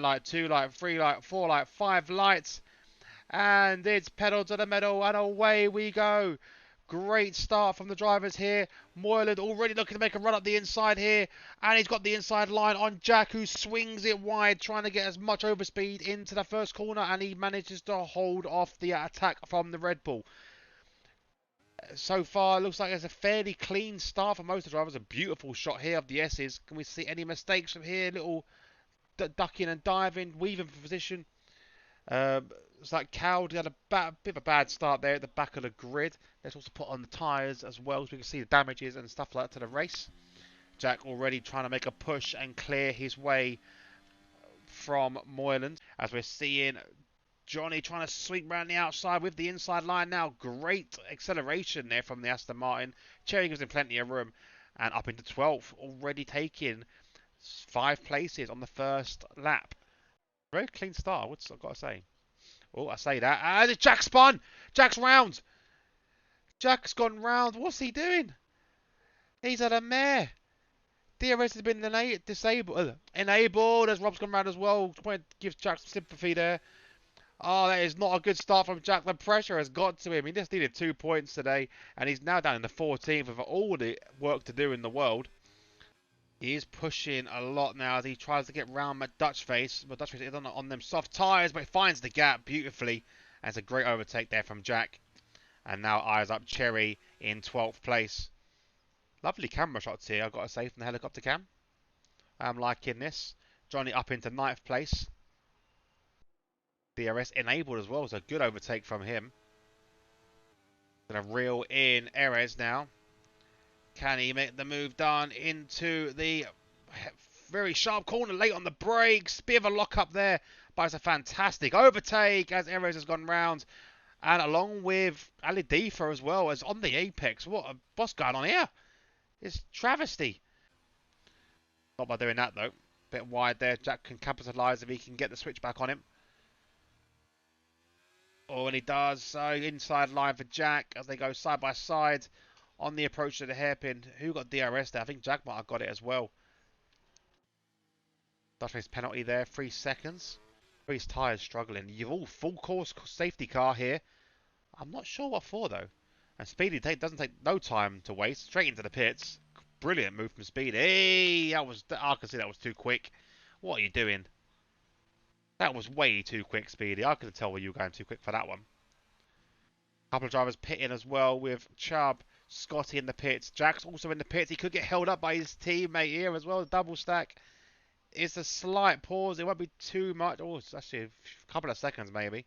light, 2 light, 3 light, 4 light, 5 lights. And it's pedal to the metal, and away we go. Great start from the drivers here. Moylan already looking to make a run up the inside here. And he's got the inside line on Jack, who swings it wide, trying to get as much overspeed into the first corner. And he manages to hold off the attack from the Red Bull. So far, it looks like it's a fairly clean start for most of the drivers. A beautiful shot here of the S's. Can we see any mistakes from here? Little ducking and diving, weaving for position. It's like Cowd had a bit of a bad start there at the back of the grid. Let's also put on the tyres as well so we can see the damages and stuff like that to the race. Jack already trying to make a push and clear his way from Moylan. As we're seeing Johnny trying to sweep around the outside with the inside line now. Great acceleration there from the Aston Martin. Cherry gives him plenty of room. And up into 12th, already taking 5 places on the first lap. Very clean start, I've got to say. Oh, I say that. And Jack spun! Jack's round! Jack's gone round. What's he doing? He's at a mare. DRS has been enabled as Rob's gone round as well. Gives Jack some sympathy there. Oh, that is not a good start from Jack. The pressure has got to him. He just needed 2 points today. And he's now down in the 14th with all the work to do in the world. He is pushing a lot now as he tries to get round Dutchface. But Dutchface is on them soft tyres, but he finds the gap beautifully. And it's a great overtake there from Jack. And now eyes up Cherry in 12th place. Lovely camera shots here, I've got to say, from the helicopter cam. I'm liking this. Johnny up into 9th place. DRS enabled as well, so a good overtake from him. Gonna reel in Erez now. Can he make the move down into the very sharp corner, late on the brakes? Bit of a lock up there, but it's a fantastic overtake as Erez has gone round. And along with Ali Difa as well as on the apex. What's going on here? It's travesty. Not by doing that though. Bit wide there. Jack can capitalise if he can get the switch back on him. Oh, and he does. So inside line for Jack as they go side by side on the approach to the hairpin. Who got DRS there? I think Jack might have got it as well. Dutchface penalty there. 3 seconds. His tyres struggling. You've all full course safety car here. I'm not sure what for though. And Speedy doesn't take no time to waste. Straight into the pits. Brilliant move from Speedy. Hey, I can see that was too quick. What are you doing? That was way too quick, Speedy. I could tell where you were going too quick for that one. Couple of drivers pitting as well with Chubb, Scotty in the pits. Jack's also in the pits. He could get held up by his teammate here as well. Double stack. It's a slight pause. It won't be too much. Oh, it's actually a couple of seconds maybe.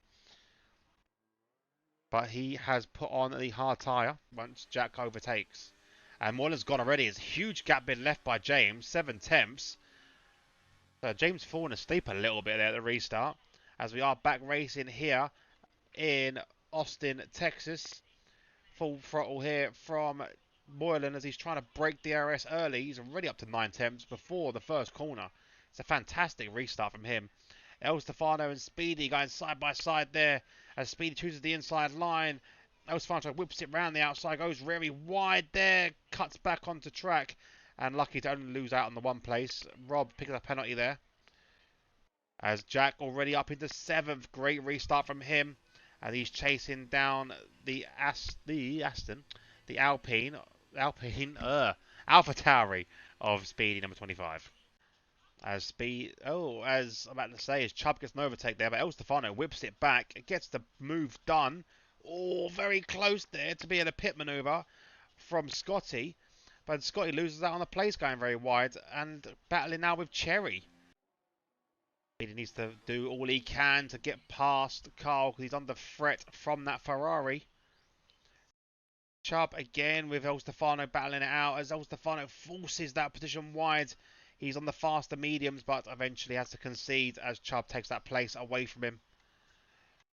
But he has put on the hard tyre once Jack overtakes. And Moylan's gone already. There's a huge gap been left by James. 7/10. So James falling asleep a little bit there at the restart. As we are back racing here in Austin, Texas. Full throttle here from Moylan as he's trying to break DRS early. He's already up to 9/10 before the first corner. It's a fantastic restart from him. El Stefano and Speedy going side by side there as Speedy chooses the inside line. El Stefano whips it round the outside, goes very wide there, cuts back onto track, and lucky to only lose out on the one place. Rob picking up a penalty there. As Jack already up into 7th, great restart from him as he's chasing down the Alpine AlphaTauri of Speedy number 25. As I'm about to say, as Chubb gets an overtake there, but El Stefano whips it back, gets the move done. Oh, very close there to be in a pit manoeuvre from Scotty. But Scotty loses out on the place going very wide and battling now with Cherry. He needs to do all he can to get past Carl because he's under threat from that Ferrari. Chubb again with El Stefano battling it out as El Stefano forces that position wide. He's on the faster mediums, but eventually has to concede as Chubb takes that place away from him.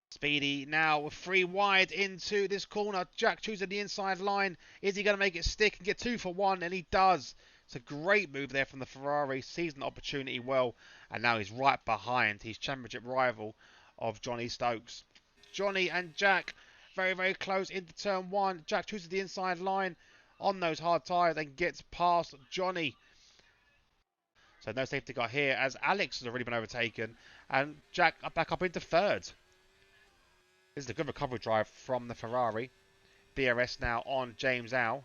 Speedy now with 3 wide into this corner. Jack choosing the inside line. Is he going to make it stick and get 2 for 1? And he does. It's a great move there from the Ferrari. Sees an opportunity well. And now he's right behind his championship rival of Johnny Stokes. Johnny and Jack very, very close into turn 1. Jack chooses the inside line on those hard tyres and gets past Johnny. So no safety car here as Alex has already been overtaken. And Jack back up into third. This is a good recovery drive from the Ferrari. DRS now on James Al.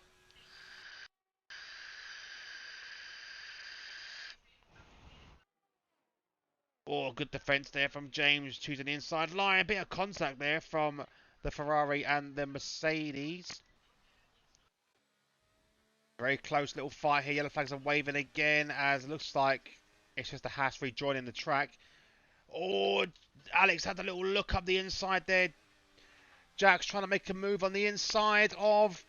Oh, good defence there from James, choosing the inside line. A bit of contact there from the Ferrari and the Mercedes. Very close little fight here. Yellow flags are waving again as it looks like it's just a Haas rejoining the track. Oh, Alex had a little look up the inside there. Jack's trying to make a move on the inside of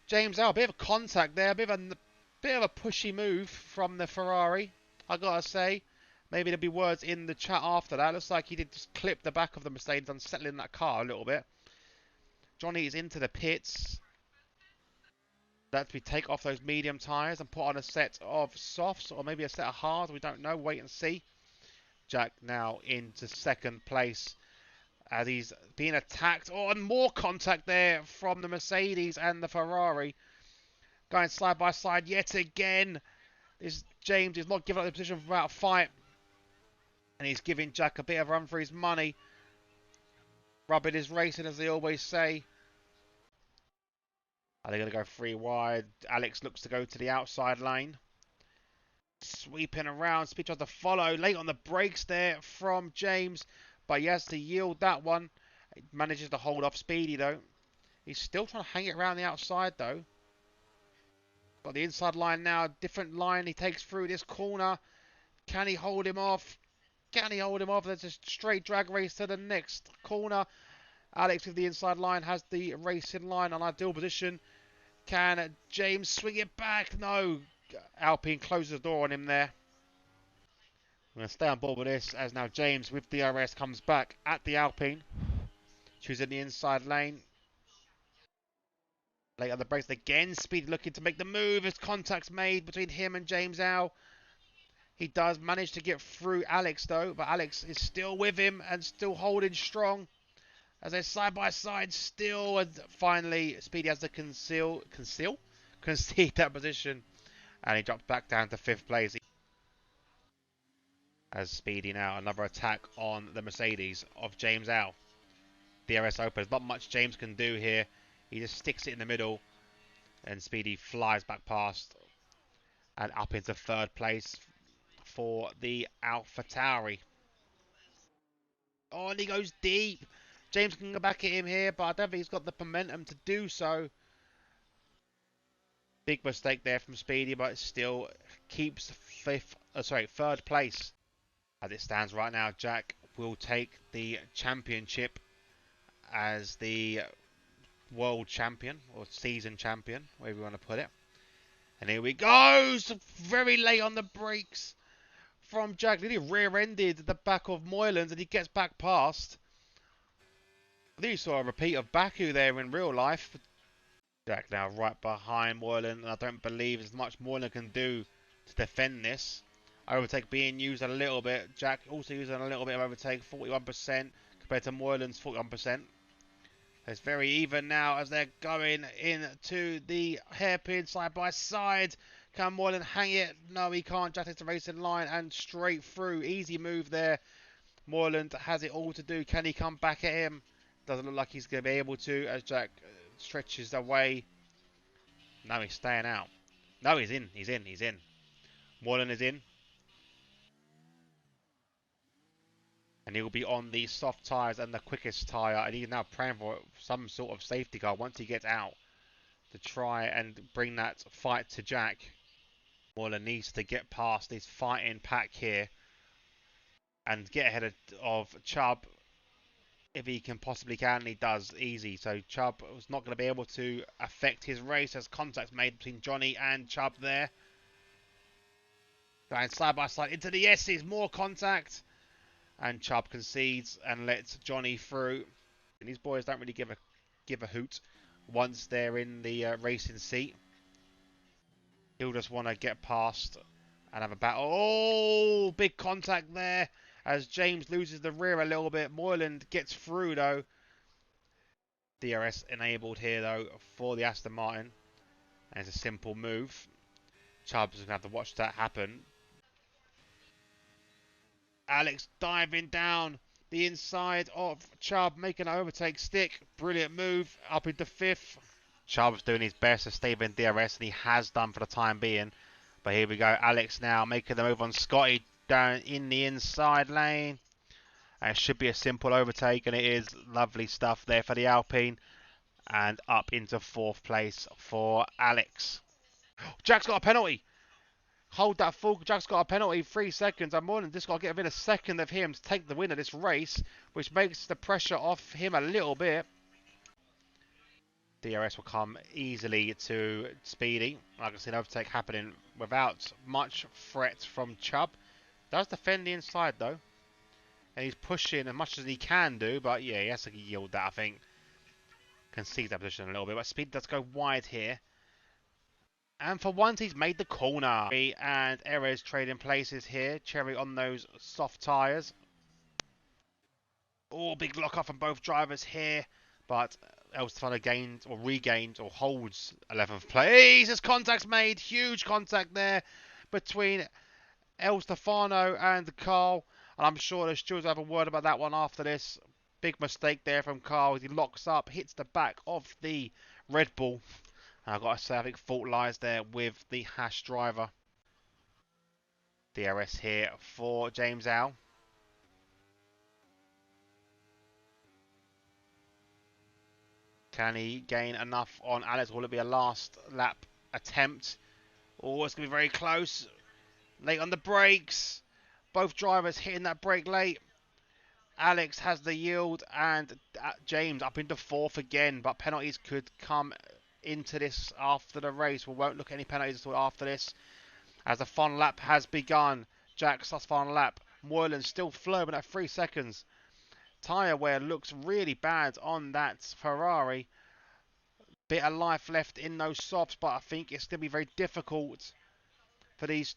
James Al. A bit of a contact there. A bit of a pushy move from the Ferrari, I gotta say. Maybe there'll be words in the chat after that. Looks like he did just clip the back of the Mercedes, unsettling that car a little bit. Johnny is into the pits. That we take off those medium tyres and put on a set of softs or maybe a set of hards. We don't know. Wait and see. Jack now into second place as he's being attacked. Oh, and more contact there from the Mercedes and the Ferrari. Going side by side yet again. This James is not giving up the position without a fight. And he's giving Jack a bit of a run for his money. Rubbing his racing, as they always say. Are they going to go 3 wide? Alex looks to go to the outside lane. Sweeping around. Speed tries to follow. Late on the brakes there from James. But he has to yield that one. He manages to hold off Speedy, though. He's still trying to hang it around the outside, though. Got the inside line now. Different line he takes through this corner. Can he hold him off? Can he hold him off? There's a straight drag race to the next corner. Alex with the inside line has the racing line on ideal position. Can James swing it back? No. Alpine closes the door on him there. I'm going to stay on board with this as now James with DRS comes back at the Alpine. Choosing the inside lane. Late on the brakes again. Speed looking to make the move as contact's made between him and James Al. He does manage to get through Alex though, but Alex is still with him and still holding strong. As they're side by side still, and finally Speedy has to concede that position. And he drops back down to 5th place. As Speedy now, another attack on the Mercedes of James Al. DRS open. There's not much James can do here. He just sticks it in the middle. And Speedy flies back past. And up into 3rd place for the AlphaTauri. Oh, and he goes deep. James can go back at him here, but I don't think he's got the momentum to do so. Big mistake there from Speedy, but it still keeps 3rd place. As it stands right now, Jack will take the championship as the world champion, or season champion, whatever you want to put it. And here we go! So very late on the brakes from Jack. He rear-ended the back of Moylan's and he gets back past. I think you saw a repeat of Baku there in real life. Jack now right behind Moylan, and I don't believe there's much Moylan can do to defend this. Overtake being used a little bit. Jack also using a little bit of overtake, 41% compared to Moylan's 41%. It's very even now as they're going into the hairpin side by side. Can Moylan hang it? No, he can't. Jack takes the racing line and straight through. Easy move there. Moylan has it all to do. Can he come back at him? Doesn't look like he's going to be able to as Jack stretches away. No, he's staying out. No, he's in. He's in. He's in. Moylan is in. And he'll be on the soft tyres and the quickest tyre. And he's now praying for some sort of safety car once he gets out to try and bring that fight to Jack. Moylan needs to get past this fighting pack here and get ahead of Chubb if he can possibly can. And he does easy. So Chubb was not going to be able to affect his race as contact's made between Johnny and Chubb there. Going side by side into the S's. More contact. And Chubb concedes and lets Johnny through. And these boys don't really give a hoot once they're in the racing seat. He'll just want to get past and have a battle. Oh, big contact there as James loses the rear a little bit. Moylan gets through though. DRS enabled here though for the Aston Martin. And it's a simple move. Chubb's going to have to watch that happen. Alex diving down the inside of Chubb, making an overtake stick. Brilliant move up into fifth. Chubb's doing his best to stay within DRS, and he has done for the time being. But here we go. Alex now making the move on Scotty down in the inside lane. And it should be a simple overtake, and it is. Lovely stuff there for the Alpine. And up into fourth place for Alex. Jack's got a penalty. Hold that full. Jack's got a penalty, 3 seconds. I'm more than just got to get within a second of him to take the win of this race, which makes the pressure off him a little bit. DRS will come easily to Speedy. Like I said, overtake happening without much threat from Chubb. Does defend the inside though. And he's pushing as much as he can do, but yeah, he has to yield that, I think. Concede that position a little bit, but Speedy does go wide here. And for once, he's made the corner. And Erez trading places here. Cherry on those soft tyres. Oh, big lock up from both drivers here. But El Stefano gains or regains or holds 11th place. As contact's made. Huge contact there between El Stefano and Carl. And I'm sure the stewards will have a word about that one after this. Big mistake there from Carl. He locks up, hits the back of the Red Bull. And I've got to say, I think fault lies there with the Haas driver. DRS here for James Al. Can he gain enough on Alex? Will it be a last lap attempt? Oh, it's going to be very close. Late on the brakes. Both drivers hitting that brake late. Alex has the yield and James up into fourth again. But penalties could come into this after the race. We won't look at any penalties until after this. As the final lap has begun. Jack's last final lap. Moylan still flowing at 3 seconds. Tyre wear looks really bad on that Ferrari. Bit of life left in those softs, but I think it's going to be very difficult for this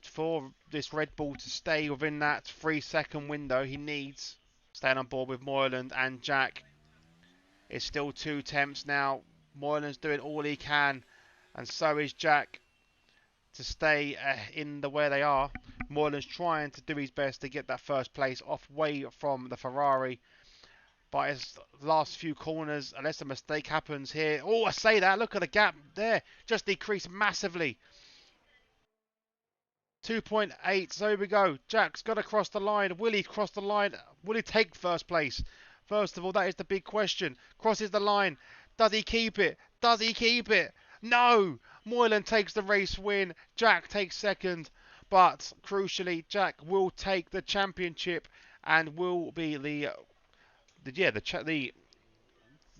Red Bull to stay within that 3 second window he needs. Staying on board with Moylan and Jack. It's still 2 temps now. Moylan's doing all he can, and so is Jack to stay in the where they are. Moylan's trying to do his best to get that first place off way from the Ferrari. But his last few corners, unless a mistake happens here. Oh, I say that. Look at the gap there. Just decreased massively. 2.8. So here we go. Jack's got to cross the line. Will he cross the line? Will he take first place? First of all, that is the big question. Crosses the line. Does he keep it? Does he keep it? No! Moylan takes the race win. Jack takes second. But crucially, Jack will take the championship and will be the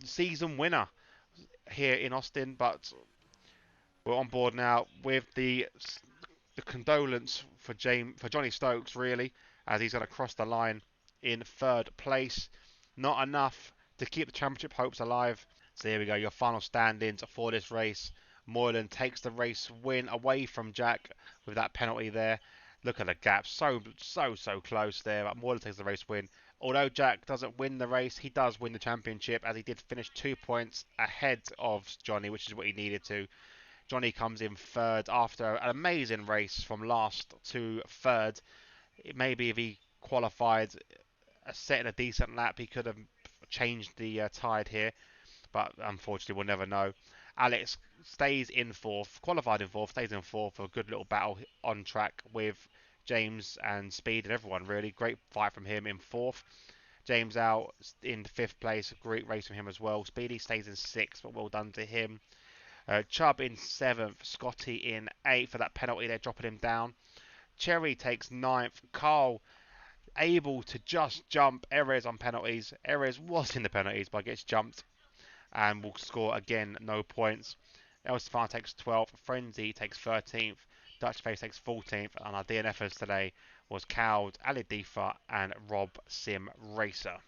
season winner here in Austin. But we're on board now with the condolence for Johnny Stokes, really, as he's going to cross the line in third place. Not enough to keep the championship hopes alive. So here we go, your final standings for this race. Moylan takes the race win away from Jack with that penalty there. Look at the gap, so close there. But Moylan takes the race win. Although Jack doesn't win the race, he does win the championship, as he did finish 2 points ahead of Johnny, which is what he needed to. Johnny comes in third after an amazing race from last to third. Maybe if he qualified setting a decent lap, he could have changed the tide here. But unfortunately, we'll never know. Alex stays in fourth, qualified in fourth, stays in fourth for a good little battle on track with James and Speed and everyone, really. Great fight from him in fourth. James out in fifth place, great race from him as well. Speedy stays in sixth, but well done to him. Chubb in seventh, Scotty in eighth for that penalty there, dropping him down. Cherry takes ninth. Carl able to just jump Erez on penalties. Erez was in the penalties, but gets jumped and will score again, no points. El Stefano takes 12th. Frenzy takes 13th. Dutch Face takes 14th. And our DNFers today was Cowd, Ali Difa, and Rob Sim Racer.